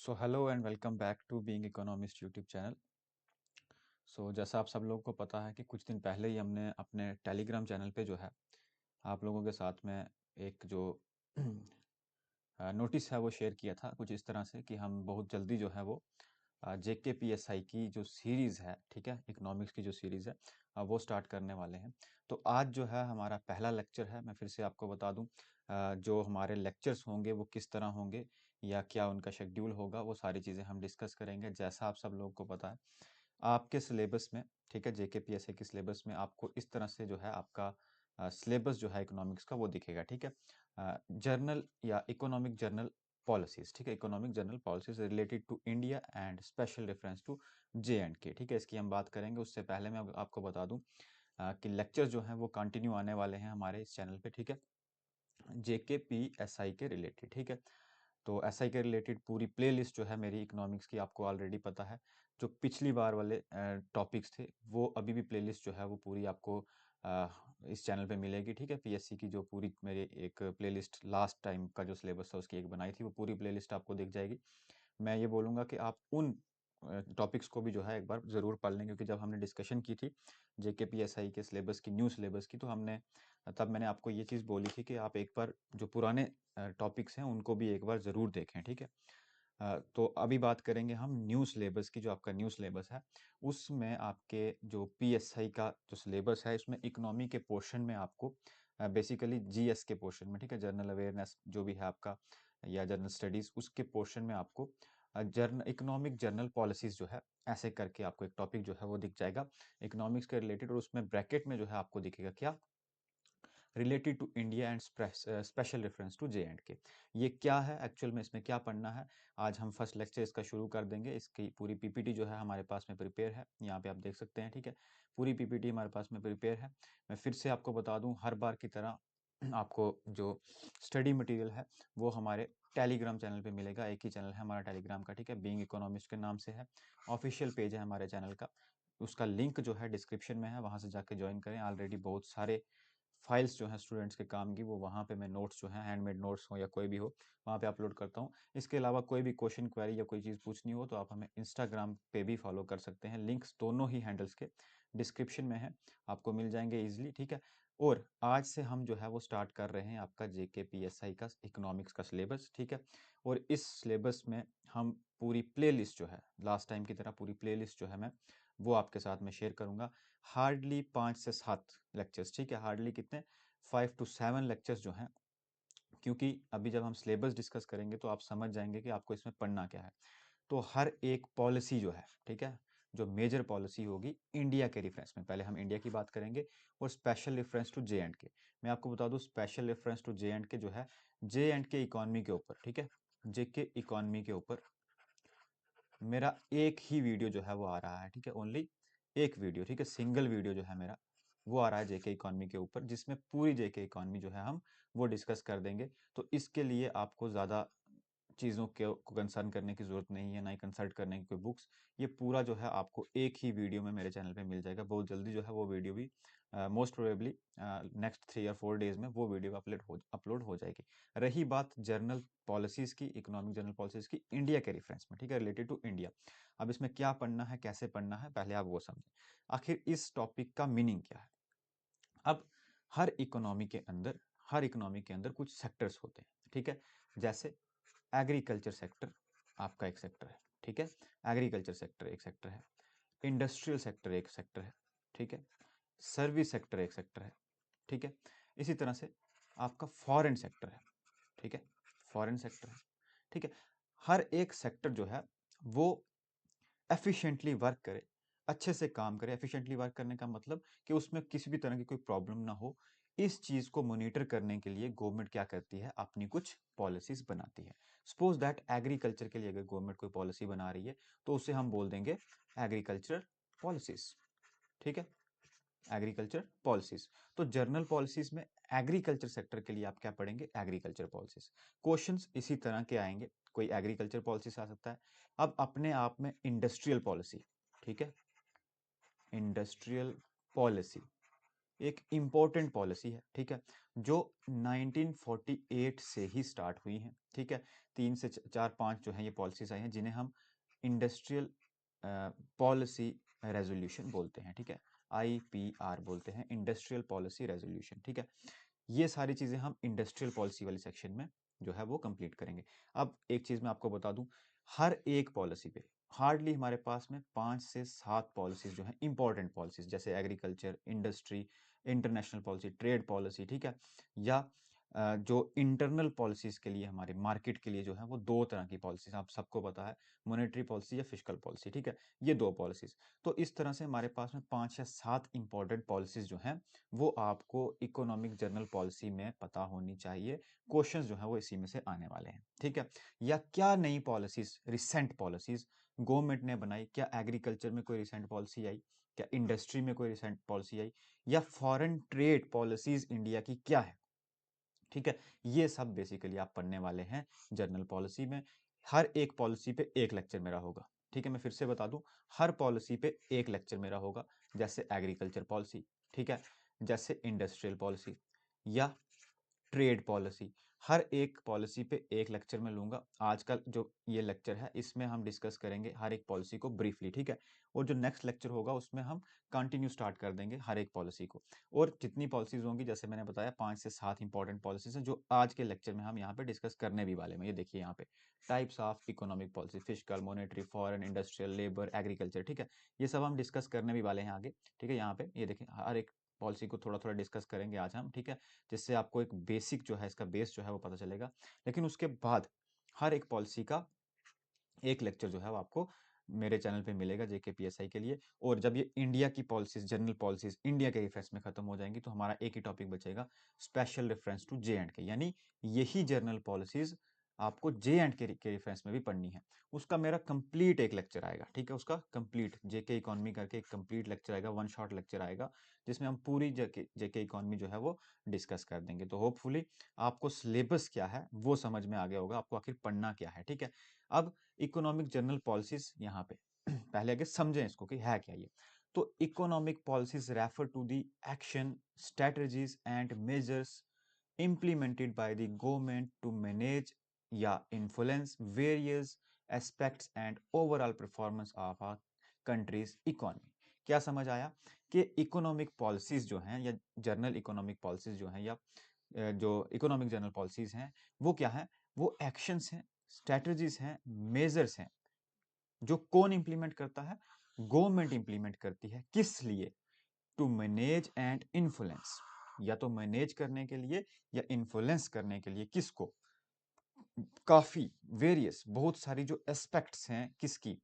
So hello and welcome back to being economist YouTube channel. जैसा आप सब लोगों को पता है कि कुछ दिन पहले ही हमने अपने टेलीग्राम चैनल पे जो है आप लोगों के साथ में एक जो नोटिस है वो शेयर किया था कुछ इस तरह से कि हम बहुत जल्दी जो है वो JKPSI की जो सीरीज़ है, ठीक है, इकोनॉमिक्स की जो सीरीज़ है वो स्टार्ट करने वाले हैं। तो आज जो है हमारा पहला लेक्चर है। मैं फिर से आपको बता दूं जो हमारे लेक्चर्स होंगे वो किस तरह होंगे या क्या उनका शेड्यूल होगा, वो सारी चीज़ें हम डिस्कस करेंगे। जैसा आप सब लोगों को पता है आपके सिलेबस में, ठीक है, JKPSI के सिलेबस में आपको इस तरह से जो है आपका सिलेबस जो है इकोनॉमिक्स का वो दिखेगा, ठीक है। जर्नल या इकोनॉमिक जर्नल पॉलिसीज, ठीक है, economic general policies related to India and special reference to JNK, ठीक है, इसकी हम बात करेंगे। उससे पहले मैं आपको बता दूं कि लेक्चर जो हैं वो कंटिन्यू आने वाले हैं हमारे इस चैनल पे, ठीक है, JKPSI के रिलेटेड, ठीक है। तो एसआई के रिलेटेड पूरी प्लेलिस्ट जो है मेरी इकोनॉमिक्स की आपको ऑलरेडी पता है। जो पिछली बार वाले टॉपिक्स थे वो अभी भी प्लेलिस्ट जो है वो पूरी आपको इस चैनल पे मिलेगी, ठीक है। पीएससी की जो पूरी मेरी एक प्लेलिस्ट लास्ट टाइम का जो सिलेबस था उसकी एक बनाई थी, वो पूरी प्लेलिस्ट आपको दिख जाएगी। मैं ये बोलूँगा कि आप उन टॉपिक्स को भी जो है एक बार ज़रूर पढ़ लें, क्योंकि जब हमने डिस्कशन की थी JKPSI के सिलेबस की, न्यू सिलेबस की, तो हमने तब मैंने आपको ये चीज़ बोली थी कि आप एक बार जो पुराने टॉपिक्स हैं उनको भी एक बार ज़रूर देखें, ठीक है। तो अभी बात करेंगे हम न्यू सिलेबस की। जो आपका न्यू सिलेबस है उसमें आपके जो PSI का जो सिलेबस है इसमें इकोनॉमी के पोर्शन में आपको बेसिकली GS के पोर्शन में, ठीक है, जनरल अवेयरनेस जो भी है आपका या जनरल स्टडीज, उसके पोर्शन में आपको जर्नल इकोनॉमिक जर्नल पॉलिसीज जो है ऐसे करके आपको एक टॉपिक जो है वो दिख जाएगा इकोनॉमिक्स के रिलेटेड। और उसमें ब्रैकेट में जो है आपको दिखेगा क्या, related to India and special reference to JNK। ये क्या है एक्चुअल में, इसमें क्या पढ़ना है, आज हम फर्स्ट लेक्चर इसका शुरू कर देंगे। इसकी पूरी PPT जो है हमारे पास में प्रिपेयर है, यहाँ पे आप देख सकते हैं, ठीक है। पूरी PPT हमारे पास में प्रिपेयर है। मैं फिर से आपको बता दूं, हर बार की तरह आपको जो स्टडी मटेरियल है वो हमारे टेलीग्राम चैनल पे मिलेगा। एक ही चैनल है हमारा टेलीग्राम का, ठीक है, बीइंग इकोनॉमिस्ट के नाम से है। ऑफिशियल पेज है हमारे चैनल का, उसका लिंक जो है डिस्क्रिप्शन में है, वहां से जाके ज्वाइन करें। ऑलरेडी बहुत सारे फाइल्स जो हैं स्टूडेंट्स के काम की, वो वहाँ पे मैं नोट्स जो हैं, हैंडमेड नोट्स हो या कोई भी हो, वहाँ पे अपलोड करता हूँ। इसके अलावा कोई भी क्वेश्चन क्वेरी या कोई चीज़ पूछनी हो तो आप हमें इंस्टाग्राम पे भी फॉलो कर सकते हैं। लिंक्स दोनों ही हैंडल्स के डिस्क्रिप्शन में है, आपको मिल जाएंगे ईजिली, ठीक है। और आज से हम जो है वो स्टार्ट कर रहे हैं आपका JKPSI का इकोनॉमिक्स का सिलेबस, ठीक है। और इस सिलेबस में हम पूरी प्लेलिस्ट जो है लास्ट टाइम की तरह पूरी प्लेलिस्ट जो है मैं वो आपके साथ में शेयर करूंगा। हार्डली 5 से 7 लेक्चर्स, ठीक है, हार्डली कितने, 5 to 7 लेक्चर्स जो हैं, क्योंकि अभी जब हम सिलेबस डिस्कस करेंगे तो आप समझ जाएंगे कि आपको इसमें पढ़ना क्या है। तो हर एक पॉलिसी जो है, ठीक है, जो मेजर पॉलिसी होगी इंडिया के रेफरेंस में, पहले हम इंडिया की बात करेंगे, और स्पेशल रेफरेंस टू JNK। मैं आपको बता दूं स्पेशल रेफरेंस टू JNK जो है JNK इकोनॉमी के ऊपर, ठीक है, JK इकोनॉमी के ऊपर मेरा एक ही वीडियो जो है वो आ रहा है, ठीक है, ओनली एक वीडियो, ठीक है, सिंगल वीडियो जो है मेरा वो आ रहा है JK इकोनॉमी के ऊपर, जिसमें पूरी JK इकोनॉमी जो है हम वो डिस्कस कर देंगे। तो इसके लिए आपको ज़्यादा चीज़ों को कंसर्न करने की ज़रूरत नहीं है, ना ही कंसल्ट करने की कोई बुक्स। ये पूरा जो है आपको एक ही वीडियो में मेरे चैनल पे मिल जाएगा। बहुत जल्दी जो है वो वीडियो भी मोस्ट प्रोबेबली नेक्स्ट 3 या 4 डेज में वो वीडियो अपलोड हो जाएगी। रही बात जर्नल पॉलिसीज की, इकोनॉमिक जर्नल पॉलिसीज की इंडिया के रेफरेंस में, ठीक है, रिलेटेड टू इंडिया। अब इसमें क्या पढ़ना है, कैसे पढ़ना है, पहले आप वो समझें। आखिर इस टॉपिक का मीनिंग क्या है। अब हर इकोनॉमी के अंदर कुछ सेक्टर्स होते हैं, ठीक है। जैसे एग्रीकल्चर सेक्टर आपका एक सेक्टर है, ठीक है, एग्रीकल्चर सेक्टर एक सेक्टर है। इंडस्ट्रियल सेक्टर एक सेक्टर है, ठीक है। सर्विस सेक्टर एक सेक्टर है, ठीक है। इसी तरह से आपका फॉरेन सेक्टर है, ठीक है, फॉरेन सेक्टर है, ठीक है। हर एक सेक्टर जो है वो एफिशिएंटली वर्क करे, अच्छे से काम करे। एफिशिएंटली वर्क करने का मतलब कि उसमें किसी भी तरह की कोई प्रॉब्लम ना हो। इस चीज को मॉनिटर करने के लिए गवर्नमेंट क्या करती है, अपनी कुछ पॉलिसीज बनाती है। सपोज दैट एग्रीकल्चर के लिए अगर गवर्नमेंट कोई पॉलिसी बना रही है तो उसे हम बोल देंगे एग्रीकल्चर पॉलिसीज, ठीक है, एग्रीकल्चर पॉलिसीज। तो जर्नल पॉलिसीज में एग्रीकल्चर सेक्टर के लिए आप क्या पढ़ेंगे, एग्रीकल्चर पॉलिसीज। क्वेश्चंस इसी तरह के आएंगे, कोई एग्रीकल्चर पॉलिसी आ सकता है। अब अपने आप में इंडस्ट्रियल पॉलिसी, ठीक है, इंडस्ट्रियल पॉलिसी एक इंपॉर्टेंट पॉलिसी है, ठीक है, जो 1948 से ही स्टार्ट हुई है, ठीक है। 3 से 4-5 जो है ये पॉलिसीज आई हैं जिन्हें हम इंडस्ट्रियल पॉलिसी रेजोल्यूशन बोलते हैं, ठीक है, IPR बोलते हैं, इंडस्ट्रियल पॉलिसी रेजोल्यूशन, ठीक है। ये सारी चीजें हम इंडस्ट्रियल पॉलिसी वाले सेक्शन में जो है वो कंप्लीट करेंगे। अब एक चीज मैं आपको बता दूं, हर एक पॉलिसी पे हार्डली हमारे पास में 5 से 7 पॉलिसीज जो है इंपॉर्टेंट पॉलिसीज, जैसे agriculture, industry, international policy, trade policy, ठीक है, या जो इंटरनल पॉलिसीज के लिए हमारे मार्केट के लिए जो है वो 2 तरह की पॉलिसीज आप सबको पता है, मॉनेटरी पॉलिसी या फिस्कल पॉलिसी, ठीक है, ये 2 पॉलिसीज। तो इस तरह से हमारे पास में 5 या 7 इंपॉर्टेंट पॉलिसीज जो हैं वो आपको इकोनॉमिक जर्नल पॉलिसी में पता होनी चाहिए। क्वेश्चंस जो है वो इसी में से आने वाले हैं, ठीक है। या क्या नई पॉलिसीज, रिसेंट पॉलिसीज गवर्नमेंट ने बनाई, क्या एग्रीकल्चर में कोई रिसेंट पॉलिसी आई, क्या इंडस्ट्री में कोई रिसेंट पॉलिसी आई, या फॉरेन ट्रेड पॉलिसीज इंडिया की क्या है, ठीक है। ये सब बेसिकली आप पढ़ने वाले हैं जर्नल पॉलिसी में। हर एक पॉलिसी पे एक लेक्चर मेरा होगा, ठीक है। मैं फिर से बता दूं, हर पॉलिसी पे एक लेक्चर मेरा होगा, जैसे एग्रीकल्चर पॉलिसी, ठीक है, जैसे इंडस्ट्रियल पॉलिसी या ट्रेड पॉलिसी। हर एक पॉलिसी पे एक लेक्चर में लूंगा। आज का जो ये लेक्चर है इसमें हम डिस्कस करेंगे हर एक पॉलिसी को ब्रीफली, ठीक है। और जो नेक्स्ट लेक्चर होगा उसमें हम कंटिन्यू स्टार्ट कर देंगे हर एक पॉलिसी को। और जितनी पॉलिसीज होंगी, जैसे मैंने बताया, 5 से 7 इंपॉर्टेंट पॉलिसीज हैं जो आज के लेक्चर में हम यहाँ पे डिस्कस करने भी वाले हैं। ये देखिए यहाँ पे types of economic policy, fiscal, monetary, foreign, industrial, labour, agriculture, ठीक है। ये सब हम डिस्कस करने भी वाले हैं आगे, ठीक है। यहाँ पे ये देखिए हर एक पॉलिसी को थोड़ा थोड़ा डिस्कस करेंगे आज हम, ठीक है, जिससे आपको एक बेसिक जो है, इसका बेस जो है वो पता चलेगा। लेकिन उसके बाद हर एक पॉलिसी का एक लेक्चर जो है वो आपको मेरे चैनल पे मिलेगा JKPSI के लिए। और जब ये इंडिया की पॉलिसीज, जनरल पॉलिसीज इंडिया के रेफरेंस में खत्म हो जाएंगी तो हमारा एक ही टॉपिक बचेगा, स्पेशल रेफरेंस टू J&K, यानी यही जनरल पॉलिसीज आपको J&K के रेफरेंस में भी पढ़नी है। उसका मेरा कंप्लीट एक लेक्चर आएगा, ठीक है, उसका कंप्लीट जेके इकोनॉमी करके एक कंप्लीट लेक्चर आएगा, वन शॉट लेक्चर आएगा, जिसमें हम पूरी जेके इकोनॉमी जो है वो डिस्कस कर देंगे। तो होपफुली आपको सिलेबस क्या है वो समझ में आ गया होगा, आपको आखिर पढ़ना क्या है, ठीक है। अब इकोनॉमिक जनरल पॉलिसीज यहाँ पे पहले आगे समझें इसको कि है क्या ये। तो economic policies refer to the action, strategies and measures implemented by the government to manage या influence various aspects and overall performance of a country's economy। क्या समझ आया कि इकोनॉमिक पॉलिसीज जो हैं या जर्नल इकोनॉमिक पॉलिसीज जो हैं या जो इकोनॉमिक जर्नल पॉलिसीज हैं वो क्या है, वो एक्शंस हैं, स्ट्रेटजीज हैं, मेजर्स हैं, जो कौन इंप्लीमेंट करता है, गवर्नमेंट इंप्लीमेंट करती है, किस लिए, टू मैनेज एंड इन्फ्लुएंस, या तो मैनेज करने के लिए या इन्फ्लुएंस करने के लिए, किसको, काफी वेरियस, बहुत सारी जो एस्पेक्ट्स हैं किसकी,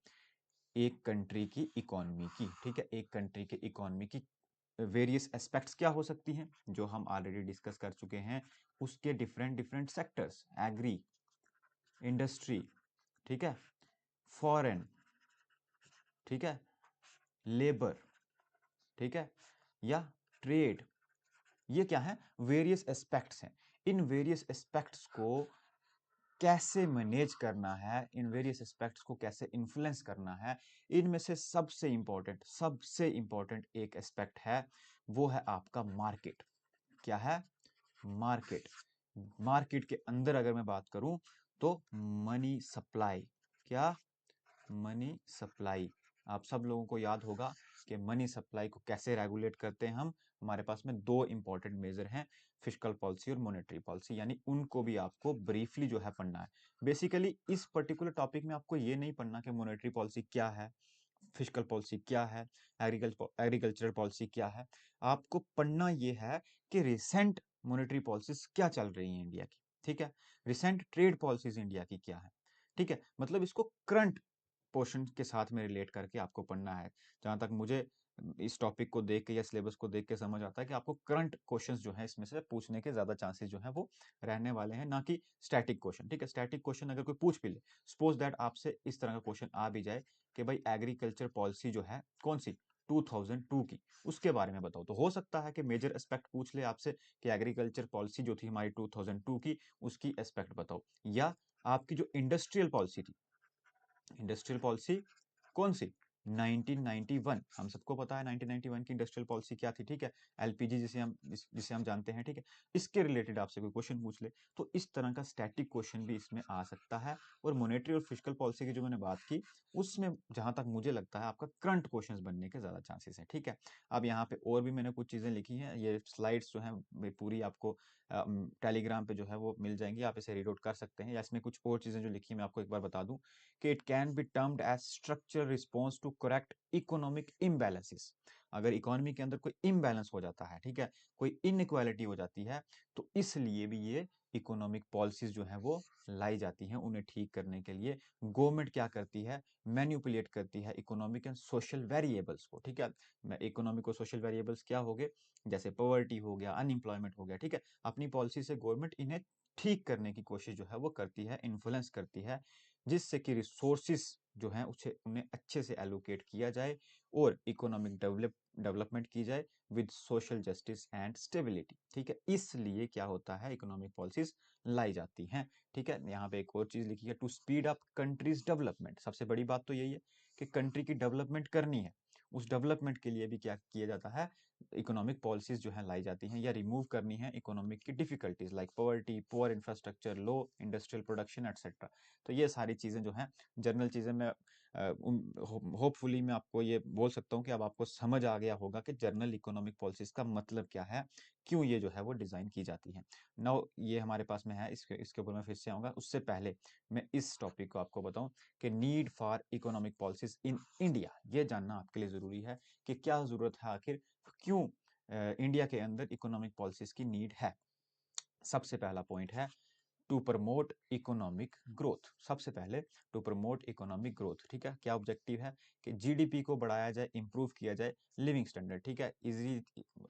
एक कंट्री की इकोनॉमी की, ठीक है, एक कंट्री के इकोनॉमी की वेरियस एस्पेक्ट्स क्या हो सकती हैं, जो हम ऑलरेडी डिस्कस कर चुके हैं, उसके different different sectors, agri, industry, ठीक है, फॉरेन, ठीक है, लेबर, ठीक है, या ट्रेड, ये क्या है, वेरियस एस्पेक्ट्स हैं। इन वेरियस एस्पेक्ट्स को कैसे मैनेज करना है, इन वेरियस एस्पेक्ट्स को कैसे इन्फ्लुएंस करना है, इनमें से सबसे इंपॉर्टेंट एक एस्पेक्ट है, वो है आपका मार्केट। क्या है, मार्केट। मार्केट के अंदर अगर मैं बात करूं तो मनी सप्लाई, क्या, मनी सप्लाई। आप सब लोगों को याद होगा कि मनी सप्लाई को कैसे रेगुलेट करते हैं हम। हमारे पास में 2 इंपॉर्टेंट मेजर हैं, फिस्कल पॉलिसी और मॉनेटरी पॉलिसी, यानी उनको भी आपको ब्रीफली जो है पढ़ना है। बेसिकली इस पर्टिकुलर टॉपिक में आपको ये नहीं पढ़ना कि मॉनेटरी पॉलिसी क्या है, फिस्कल पॉलिसी क्या है, एग्रीकल्चरल पॉलिसी क्या है। आपको पढ़ना ये है कि रिसेंट मॉनेटरी पॉलिसीज क्या चल रही है इंडिया की, ठीक है, रिसेंट ट्रेड पॉलिसीज इंडिया की क्या है, ठीक है। मतलब इसको करंट पोर्शन के साथ में रिलेट करके आपको पढ़ना है। जहां तक मुझे इस टॉपिक को देख के या सिलेबस को देख के समझ आता है कि आपको करंट क्वेश्चंस जो है इसमें से पूछने के ज्यादा चांसेस जो है वो रहने वाले हैं, ना कि स्टैटिक क्वेश्चन, ठीक है। स्टैटिक क्वेश्चन अगर कोई पूछ भी ले, सपोज दैट आपसे इस तरह का क्वेश्चन आ भी जाए कि भाई एग्रीकल्चर पॉलिसी जो है कौन सी, 2002 की, उसके बारे में बताओ, तो हो सकता है कि मेजर एस्पेक्ट पूछ ले आपसे कि एग्रीकल्चर पॉलिसी जो थी हमारी 2002 की, उसकी एस्पेक्ट बताओ। या आपकी जो इंडस्ट्रियल पॉलिसी थी, इंडस्ट्रियल पॉलिसी कौन सी, 1991, हम सबको पता है 1991 की इंडस्ट्रियल पॉलिसी क्या थी, ठीक है। एलपीजी जिसे हम जानते हैं, ठीक है। इसके रिलेटेड आपसे कोई क्वेश्चन पूछ ले तो इस तरह का स्टैटिक क्वेश्चन भी इसमें आ सकता है। और मॉनेटरी और फिस्कल पॉलिसी की जो मैंने बात की, उसमें जहां तक मुझे लगता है आपका करंट क्वेश्चन बनने के ज्यादा चांसेस हैं, ठीक है। अब यहाँ पे और भी मैंने कुछ चीजें लिखी हैं, ये स्लाइड्स जो है पूरी आपको टेलीग्राम पे जो है वो मिल जाएंगी, आप इसे रीड आउट कर सकते हैं। या इसमें कुछ और चीजें जो लिखी है मैं आपको एक बार बता दूं कि it can be termed as structural response to correct economic imbalances. अगर इकोनॉमी के अंदर कोई इम्बैलेंस हो जाता है, ठीक है, कोई इनइक्वालिटी हो जाती है, तो इसलिए भी ये इकोनॉमिक पॉलिसीज जो है वो लाई जाती हैं। उन्हें ठीक करने के लिए गवर्नमेंट क्या करती है, मैन्युपुलेट करती है इकोनॉमिक एंड सोशल वेरिएबल्स को, ठीक है। इकोनॉमिक और सोशल वेरिएबल्स क्या हो गए, जैसे पॉवर्टी हो गया, अनएम्प्लॉयमेंट हो गया, ठीक है। अपनी पॉलिसी से गवर्नमेंट इन्हें ठीक करने की कोशिश जो है वो करती है, इन्फ्लुएंस करती है, जिससे कि रिसोर्सिस जो हैं उसे उन्हें अच्छे से एलोकेट किया जाए और इकोनॉमिक डेवलपमेंट की जाए with social justice and stability, ठीक है। इसलिए क्या होता है, इकोनॉमिक पॉलिसीज लाई जाती हैं, ठीक है। यहाँ पे एक और चीज लिखी है, to speed up country's development. सबसे बड़ी बात तो यही है कि कंट्री की डेवलपमेंट करनी है, उस डेवलपमेंट के लिए भी क्या किया जाता है, इकोनॉमिक पॉलिसीज जो है लाई जाती हैं, या रिमूव करनी है इकोनॉमिक की difficulties like poverty, poor infrastructure, low industrial production etcetera. तो ये सारी चीजें जो हैं जनरल चीजें, मैं होपफुली मैं आपको ये बोल सकता हूँ कि अब आपको समझ आ गया होगा कि जर्नल इकोनॉमिक पॉलिसीज का मतलब क्या है, क्यों ये जो है वो डिजाइन की जाती है। नाउ ये हमारे पास में है, इसके ऊपर मैं फिर से आऊंगा। उससे पहले मैं इस टॉपिक को आपको बताऊं कि need for economic policies in India, ये जानना आपके लिए जरूरी है कि क्या जरूरत है, आखिर क्यों इंडिया के अंदर इकोनॉमिक पॉलिसीज की नीड है। सबसे पहला पॉइंट है टू प्रमोट इकोनॉमिक ग्रोथ। सबसे पहले टू प्रमोट इकोनॉमिक ग्रोथ, ठीक है। क्या ऑब्जेक्टिव है कि जीडीपी को बढ़ाया जाए, इंप्रूव किया जाए लिविंग स्टैंडर्ड, ठीक है। इजी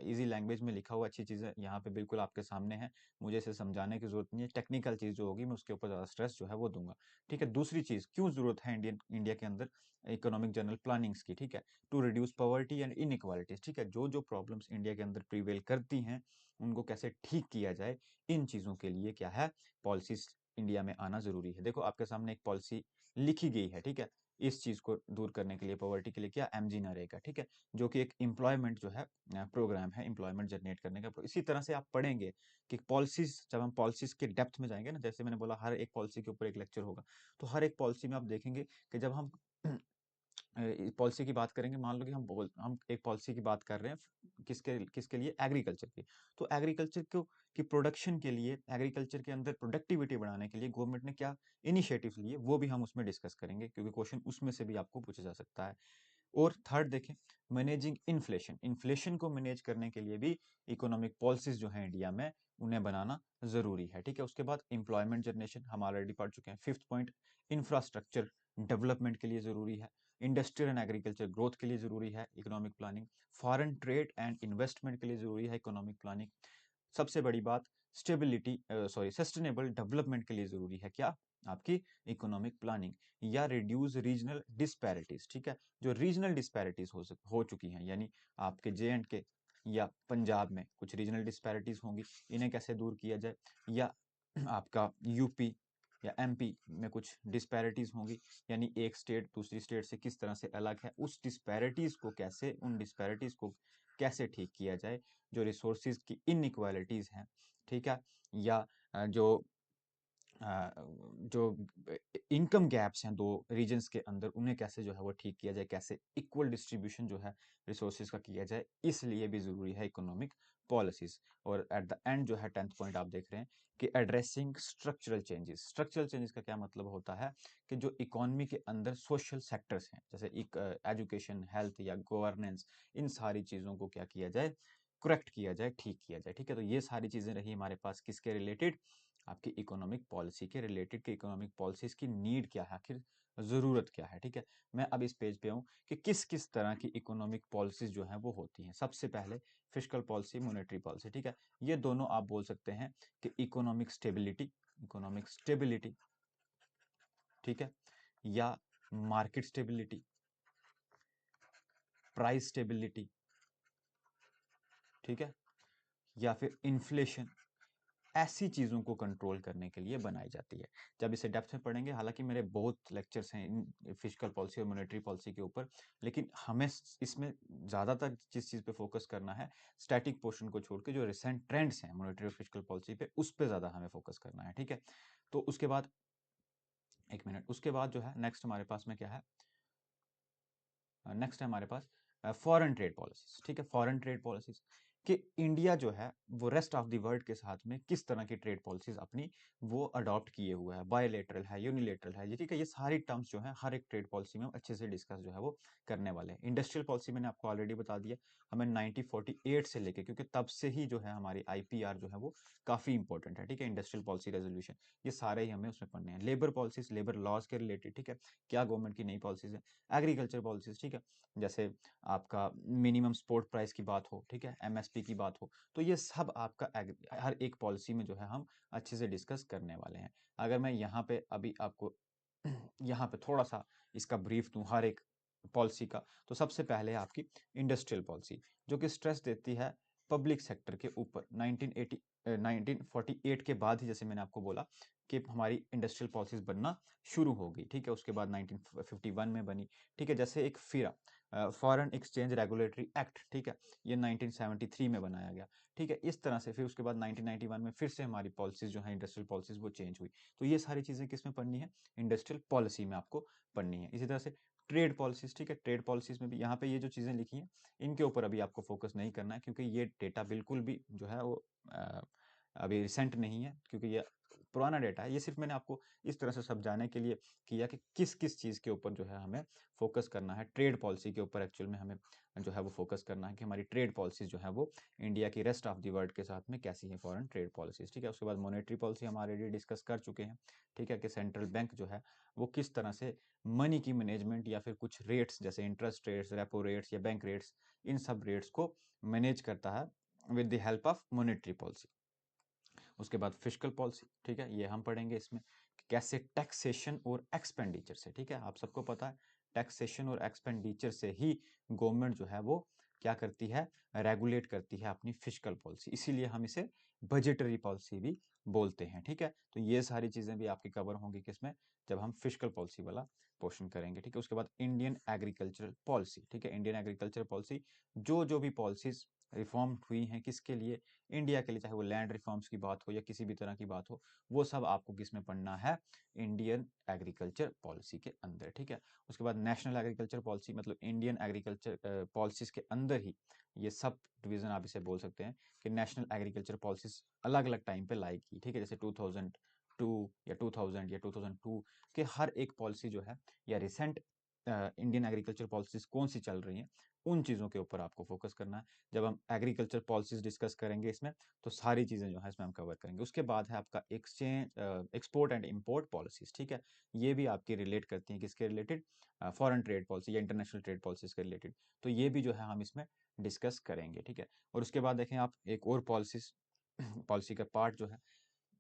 इजी लैंग्वेज में लिखा हुआ अच्छी चीजें यहाँ पे बिल्कुल आपके सामने है, मुझे इसे समझाने की जरूरत नहीं है। टेक्निकल चीज जो होगी मैं उसके ऊपर ज्यादा स्ट्रेस जो है वो दूंगा, ठीक है। दूसरी चीज, क्यों जरूरत है इंडिया के अंदर इकोनॉमिक जनरल प्लानिंग्स की, ठीक है। To reduce poverty and inequalities, ठीक है। जो जो प्रॉब्लम्स इंडिया के अंदर प्रिवेल करती हैं उनको कैसे ठीक किया जाए, इन चीजों के लिए क्या है, पॉलिसीज इंडिया में आना जरूरी है। देखो आपके सामने एक पॉलिसी लिखी गई है, ठीक है। इस चीज को दूर करने के लिए, पॉवर्टी के लिए, क्या एमजी नरेगा, ठीक है, जो कि एक एम्प्लॉयमेंट जो है प्रोग्राम है, एम्प्लॉयमेंट जनरेट करने का। इसी तरह से आप पढ़ेंगे कि पॉलिसीज, जब हम पॉलिसीज के डेप्थ में जाएंगे ना, जैसे मैंने बोला हर एक पॉलिसी के ऊपर एक लेक्चर होगा, तो हर एक पॉलिसी में आप देखेंगे कि जब हम पॉलिसी की बात करेंगे, मान लो कि हम एक पॉलिसी की बात कर रहे हैं, किसके किसके लिए, एग्रीकल्चर की। तो एग्रीकल्चर को की प्रोडक्शन के लिए, एग्रीकल्चर के अंदर प्रोडक्टिविटी बढ़ाने के लिए गवर्नमेंट ने क्या इनिशिएटिव्स लिए, वो भी हम उसमें डिस्कस करेंगे, क्योंकि क्वेश्चन उसमें से भी आपको पूछा जा सकता है। और थर्ड देखें, मैनेजिंग इन्फ्लेशन। इन्फ्लेशन को मैनेज करने के लिए भी इकोनॉमिक पॉलिसीज जो है इंडिया में, उन्हें बनाना जरूरी है, ठीक है। उसके बाद एम्प्लॉयमेंट जनरेशन हम ऑलरेडी पढ़ चुके हैं। फिफ्थ पॉइंट, इंफ्रास्ट्रक्चर डेवलपमेंट के लिए जरूरी है। इंडस्ट्रियल एंड एग्रीकल्चर ग्रोथ के लिए जरूरी है economic planning. Foreign trade and investment के लिए जरूरी है इकोनॉमिक प्लानिंग। सबसे बड़ी बात, स्टेबिलिटी सॉरी सस्टेनेबल डेवलपमेंट के लिए जरूरी है क्या, आपकी इकोनॉमिक प्लानिंग। या रिड्यूस रीजनल डिस्पैरिटीज, ठीक है। जो रीजनल डिस्पैरिटीज हो चुकी हैं, यानी आपके जे एंड के या पंजाब में कुछ रीजनल डिस्पैरिटीज होंगी, इन्हें कैसे दूर किया जाए। या आपका यूपी या एमपी में कुछ डिस्पैरिटीज होंगी, यानी एक स्टेट दूसरी स्टेट से किस तरह से अलग है, उस डिस्पैरिटीज को कैसे, उन डिस्पैरिटीज को कैसे ठीक किया जाए। जो रिसोर्सिस की इनइक्वालिटीज हैं, ठीक है। या जो जो इनकम गैप्स हैं दो रीजन्स के अंदर, उन्हें कैसे जो है वो ठीक किया जाए, कैसे इक्वल डिस्ट्रीब्यूशन जो है रिसोर्सेज का किया जाए, इसलिए भी जरूरी है इकोनॉमिक पॉलिसीज। और एट द एंड जो है 10th पॉइंट आप देख रहे हैं कि addressing structural changes. Structural changes का क्या मतलब होता है कि जो इकोनॉमी के अंदर सोशल सेक्टर्स हैं, जैसे एजुकेशन, हेल्थ या गवर्नेंस, इन सारी चीजों को क्या किया जाए, करेक्ट किया जाए, ठीक किया जाए, ठीक है। तो ये सारी चीजें रही हमारे पास किसके रिलेटेड, आपकी इकोनॉमिक पॉलिसी के रिलेटेड, कि इकोनॉमिक पॉलिसीज की नीड क्या है, आखिर जरूरत क्या है, ठीक है। मैं अब इस पेज पे हूं कि किस किस तरह की इकोनॉमिक पॉलिसीज जो है वो होती हैं। सबसे पहले फिस्कल पॉलिसी, मॉनेटरी पॉलिसी, ठीक है। ये दोनों आप बोल सकते हैं कि इकोनॉमिक स्टेबिलिटी, ठीक है, या मार्केट स्टेबिलिटी, प्राइस स्टेबिलिटी, ठीक है, या फिर इन्फ्लेशन, ऐसी चीज़ों को कंट्रोल करने के लिए बनाई जाती है। जब इसे डेप्थ में पढ़ेंगे, हालाँकि मेरे बहुत लेक्चर्स हैं इन फिस्कल पॉलिसी और मॉनेटरी पॉलिसी के ऊपर, लेकिन हमें इसमें ज़्यादातर जिस चीज़ पे फोकस करना है, स्टैटिक पोर्शन को छोड़ के जो रिसेंट ट्रेंड्स हैं मॉनेटरी और फिस्कल पॉलिसी पे, उस पे ज़्यादा हमें फोकस करना है, ठीक है? तो उसके बाद 1 मिनट, उसके बाद जो है नेक्स्ट हमारे पास में क्या है, नेक्स्ट है हमारे पास फॉरेन ट्रेड पॉलिसीज, ठीक है? फॉरेन ट्रेड पॉलिसीज कि इंडिया जो है वो रेस्ट ऑफ द वर्ल्ड के साथ में किस तरह की ट्रेड पॉलिसीज अपनी वो अडॉप्ट किए हुआ है, बायोलेटरल है, यूनिलेटरल है, ये ठीक है? ये सारी टर्म्स जो है हर एक ट्रेड पॉलिसी में हम अच्छे से डिस्कस जो है वो करने वाले हैं। इंडस्ट्रियल पॉलिसी मैंने आपको ऑलरेडी बता दिया, हमें 1948 से लेके, क्योंकि तब से ही जो है हमारी आईपीआर जो है वो काफी इंपॉर्टेंट है, ठीक है? इंडस्ट्रियल पॉलिसी रेजोल्यूशन, ये सारे ही हमें उसमें पढ़ने हैं। लेबर पॉलिसीज, लेबर लॉज के रिलेटेड, ठीक है? क्या गवर्नमेंट की नई पॉलिसीज है। एग्रीकल्चर पॉलिसीज, ठीक है? जैसे आपका मिनिमम सपोर्ट प्राइस की बात हो, ठीक है? एमएसपी की बात हो, तो ये सब आपका हर एक पॉलिसी में जो है हम अच्छे से डिस्कस करने वाले हैं। अगर मैं यहाँ पे अभी आपको यहाँ पे थोड़ा सा इसका ब्रीफ दूं हर एक पॉलिसी का, तो सबसे पहले है आपकी इंडस्ट्रियल पॉलिसी, जो कि स्ट्रेस देती है पब्लिक सेक्टर के ऊपर। 1948 के बाद ही, जैसे मैंने आपको बोला, कि हमारी इंडस्ट्रियल पॉलिसीज बनना शुरू हो गई, ठीक है? उसके बाद 1951 में बनी, ठीक है? जैसे एक फिरा, फॉरेन एक्सचेंज रेगुलेटरी एक्ट, ठीक है? ये 1973 में बनाया गया, ठीक है? इस तरह से फिर उसके बाद 1991 में फिर से हमारी पॉलिसीज जो है इंडस्ट्रियल पॉलिसीज वो चेंज हुई। तो ये सारी चीजें किस में पढ़नी है? इंडस्ट्रियल पॉलिसी में आपको पढ़नी है। इसी तरह से ट्रेड पॉलिसीज, ठीक है? ट्रेड पॉलिसीज में भी यहाँ पे ये जो चीजें लिखी हैं, इनके ऊपर अभी आपको फोकस नहीं करना है, क्योंकि ये डेटा बिल्कुल भी जो है वो अभी रिसेंट नहीं है, क्योंकि ये पुराना डेटा है। ये सिर्फ मैंने आपको इस तरह से समझाने के लिए किया कि किस किस चीज के ऊपर जो है हमें फोकस करना है। ट्रेड पॉलिसी के ऊपर एक्चुअल में हमें जो है वो फोकस करना है कि हमारी ट्रेड पॉलिसीज जो है वो इंडिया की रेस्ट ऑफ द वर्ल्ड के साथ में कैसी है फॉरेन ट्रेड पॉलिसीज, ठीक है? उसके बाद मॉनेटरी पॉलिसी हम ऑलरेडी डिस्कस कर चुके हैं, ठीक है? कि सेंट्रल बैंक जो है वो किस तरह से मनी की मैनेजमेंट या फिर कुछ रेट्स जैसे इंटरेस्ट रेट्स, रेपो रेट्स या बैंक रेट्स, इन सब रेट्स को मैनेज करता है with the help of monetary policy. उसके बाद फिस्कल पॉलिसी, ठीक है? ये हम पढ़ेंगे इसमें कि कैसे टैक्सेशन और एक्सपेंडिचर से, ठीक है? आप सबको पता है टैक्सेशन और एक्सपेंडिचर से ही गवर्नमेंट जो है वो क्या करती है, रेगुलेट करती है अपनी फिस्कल पॉलिसी, इसीलिए हम इसे बजटरी पॉलिसी भी बोलते हैं, ठीक है? तो ये सारी चीजें भी आपकी कवर होंगी किसमें, जब हम फिस्कल पॉलिसी वाला पोर्शन करेंगे, ठीक है? उसके बाद इंडियन एग्रीकल्चरल पॉलिसी, ठीक है? इंडियन एग्रीकल्चर पॉलिसी, जो जो भी पॉलिसीज रिफॉर्म हुई हैं किसके लिए, इंडिया के लिए, चाहे वो लैंड रिफॉर्म्स की बात हो या किसी भी तरह की बात हो, वो सब आपको किस में पढ़ना है, इंडियन एग्रीकल्चर पॉलिसी के अंदर, ठीक है? उसके बाद नेशनल एग्रीकल्चर पॉलिसी, मतलब इंडियन एग्रीकल्चर पॉलिसीज के अंदर ही ये सब डिवीजन आप इसे बोल सकते हैं कि नेशनल एग्रीकल्चर पॉलिसीज अलग अलग टाइम पे लाई की, ठीक है? जैसे 2002 या 2000 या 2002 के हर एक पॉलिसी जो है, या रिसेंट इंडियन एग्रीकल्चर पॉलिसीज कौन सी चल रही हैं, उन चीजों के ऊपर आपको फोकस करना है। जब हम एग्रीकल्चर पॉलिसीज डिस्कस करेंगे इसमें, तो सारी चीजें जो है इसमें हम कवर करेंगे। उसके बाद है आपका एक्सपोर्ट एंड इंपोर्ट पॉलिसीज, ठीक है? ये भी आपकी रिलेट करती हैं किसके रिलेटेड, फॉरेन ट्रेड पॉलिसी या इंटरनेशनल ट्रेड पॉलिसीज के रिलेटेड। तो ये भी जो है हम इसमें डिस्कस करेंगे, ठीक है? और उसके बाद देखें आप एक और पॉलिसीज पॉलिसी का पार्ट जो है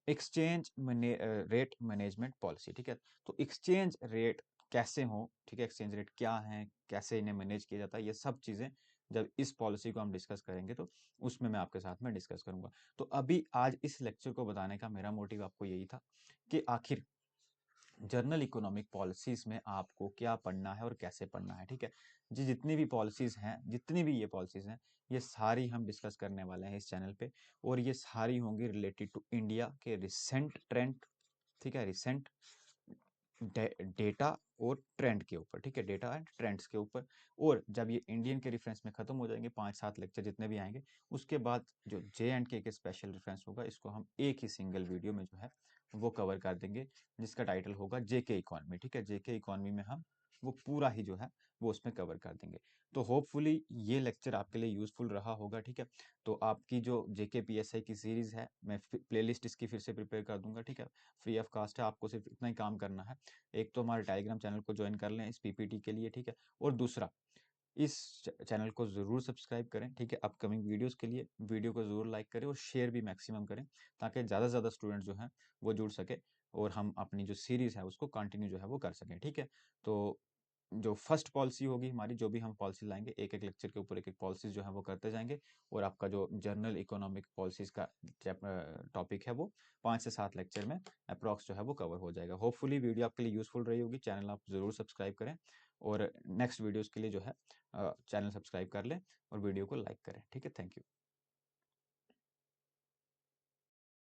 एक्सचेंज रेट मैनेजमेंट पॉलिसी, ठीक है? तो एक्सचेंज रेट कैसे हो, ठीक है? एक्सचेंज रेट क्या है, कैसे इन्हें मैनेज किया जाता है, ये सब चीजें जब इस पॉलिसी को हम डिस्कस करेंगे तो उसमें मैं आपके साथ में डिस्कस करूंगा। तो अभी आज इस लेक्चर को बताने का मेरा मोटिव आपको यही था कि आखिर जर्नल इकोनॉमिक पॉलिसीज में आपको क्या पढ़ना है और कैसे पढ़ना है, ठीक है? जी, जितनी भी पॉलिसीज हैं, जितनी भी ये पॉलिसीज हैं, ये सारी हम डिस्कस करने वाले हैं इस चैनल पे, और ये सारी होंगी रिलेटेड टू इंडिया के रिसेंट ट्रेंड, ठीक है? रिसेंट डेटा और ट्रेंड के ऊपर, ठीक है? डेटा एंड ट्रेंड्स के ऊपर। और जब ये इंडियन के रेफरेंस में खत्म हो जाएंगे, 5-7 लेक्चर जितने भी आएंगे, उसके बाद जो J&K के स्पेशल रेफरेंस होगा, इसको हम एक ही सिंगल वीडियो में जो है वो कवर कर देंगे, जिसका टाइटल होगा जेके इकोनॉमी, ठीक है? जेके इकोनॉमी में हम वो पूरा ही जो है वो उसमें कवर कर देंगे। तो होपफुली ये लेक्चर आपके लिए यूजफुल रहा होगा, ठीक है? तो आपकी जो जेके पीएसआई की सीरीज है, मैं प्लेलिस्ट इसकी फिर से प्रिपेयर कर दूंगा, ठीक है? फ्री ऑफ कास्ट है, आपको सिर्फ इतना ही काम करना है। एक तो हमारे टेलीग्राम चैनल को ज्वाइन कर लें इस पीपीटी के लिए, ठीक है? और दूसरा, इस चैनल को जरूर सब्सक्राइब करें, ठीक है? अपकमिंग वीडियोस के लिए वीडियो को जरूर लाइक करें और शेयर भी मैक्सिमम करें, ताकि ज़्यादा से ज़्यादा स्टूडेंट जो हैं वो जुड़ सके और हम अपनी जो सीरीज है उसको कंटिन्यू जो है वो कर सकें, ठीक है? तो जो फर्स्ट पॉलिसी होगी हमारी, जो भी हम पॉलिसी लाएंगे, एक एक लेक्चर के ऊपर एक एक पॉलिसीज जो है वो करते जाएंगे, और आपका जो जर्नल इकोनॉमिक पॉलिसीज का टॉपिक है वो 5 से 7 लेक्चर में अप्रॉक्स जो है वो कवर हो जाएगा। होपफुली वीडियो आपके लिए यूजफुल रही होगी। चैनल आप ज़रूर सब्सक्राइब करें, और नेक्स्ट वीडियोज़ के लिए जो है चैनल सब्सक्राइब कर लें और वीडियो को लाइक करें। ठीक है, थैंक यू।